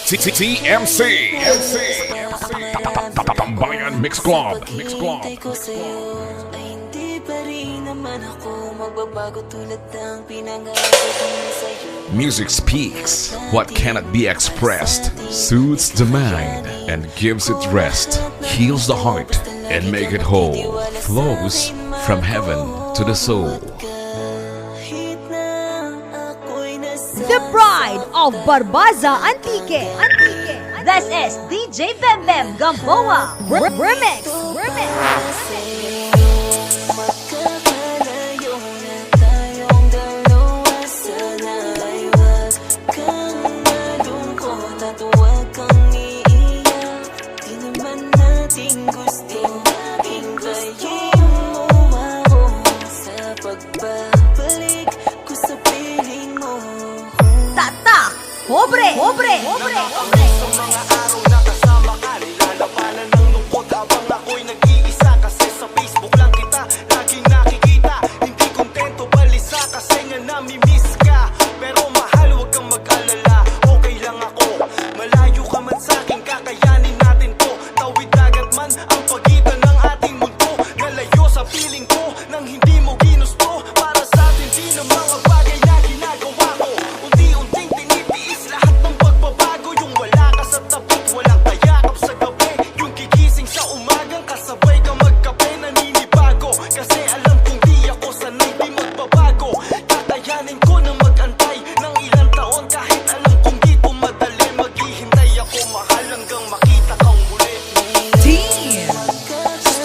TMC Tambayan Mix Club. Hintay ko sa'yo ay hindi pa rin naman ako magbabago tulad ng pinangarap ko sa'yo. Music speaks what cannot be expressed, soothes the mind and gives it rest, heals the heart and make it whole, flows from heaven to the soul. The Pride of Barbaza Antique. This is DJ Bem Bem Gamboa Remix. Magkakalayo na tayong dalawa, sana'y wag kang malungkot at wag kang iiyak. Di naman natin gusto hintayin mo ako sa pagbabalik ko sa piling mo. Tata, pobre. Sa mga araw na kasama ka, nilalabanan ng lungkot habang ako'y nag-iisa. Kasi sa Facebook lang kita laging nakikita. Hindi kontento, balisa kasi nga nami-miss ka. Pero mahal, huwag kang mag-alala, okay lang ako. Malayo ka man sa'kin, kakayanin natin to. Tawid dagat man ang pagitan ng ating mundo. Nalayo sa piling ko nang hindi mo ginusto. Para sa'tin din ang mga bagay na ginagawa ko. Unti-unting tinitiis lahat ng pagbabago. Yung wala ka sa tabi, walang kayakap sa gabi. Yung gigising sa umagang kasabay ka magkape, naninibago. Kasi alam kong di ako sanay, di magbabago. Kakayanin ko na mag-antay ng ilang taon. Kahit alam kong di to madali, maghihintay ako mahal hanggang makita kang muli.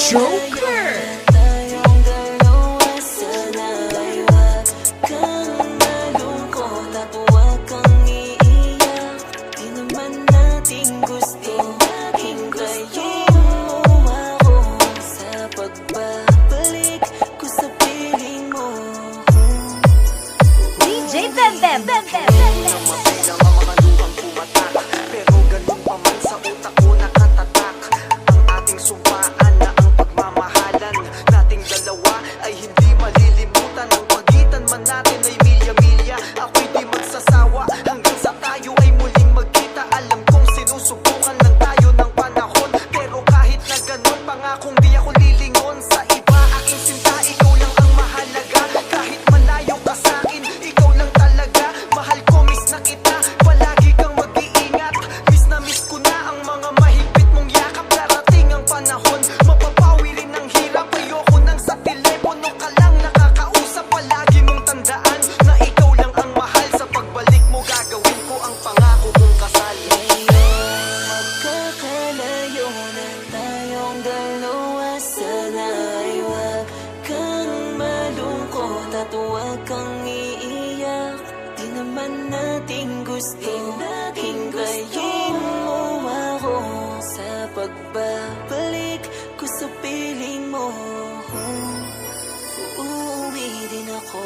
Joker. Tayong dalawa, sana'y wag kang malungkot at wag kang iiyak. Di naman natin gusto hintayin mo ako sa pagbabalik ko sa piling mo. DJ Bem Bem. Mabilang ang mga luhang pumatak, pero ganun pa man sa utak ko nakatatak. Ang ating sumpaan na ang pagmamahalan nating dalawa ay hindi malilimutan. Ang pagitan man natin ay milya-milya, ako'y di magsasawa hanggang sa tayo ay muling magkita. Alam kong sinusubukan lang tayo ng panahon, pero kahit na ganun, pangakong di ako lilingon sa iba. Aking sinta, ikaw lang ang mahalaga. Kahit malayo ka sa'kin, ikaw lang talaga. Mahal ko, miss na kita, palagi kang mag-iingat. Miss na miss ko na ang mga mahigpit mong yakap. Darating ang panahon, mapapawi rin ang hirap. Ayoko nang sa telepono ka lang nakakausap. Palagi mong tandaan na ikaw lang ang mahal. Sa pagbalik mo gagawin ko ang pangako kong kasal. Magkakalayo na tayong dalawa, sana'y wag kang malungkot at wag kang iiyak. Di naman natin gusto hintayin mo ako sa pagbabalik ko sa piling mo. Uuwi din ako.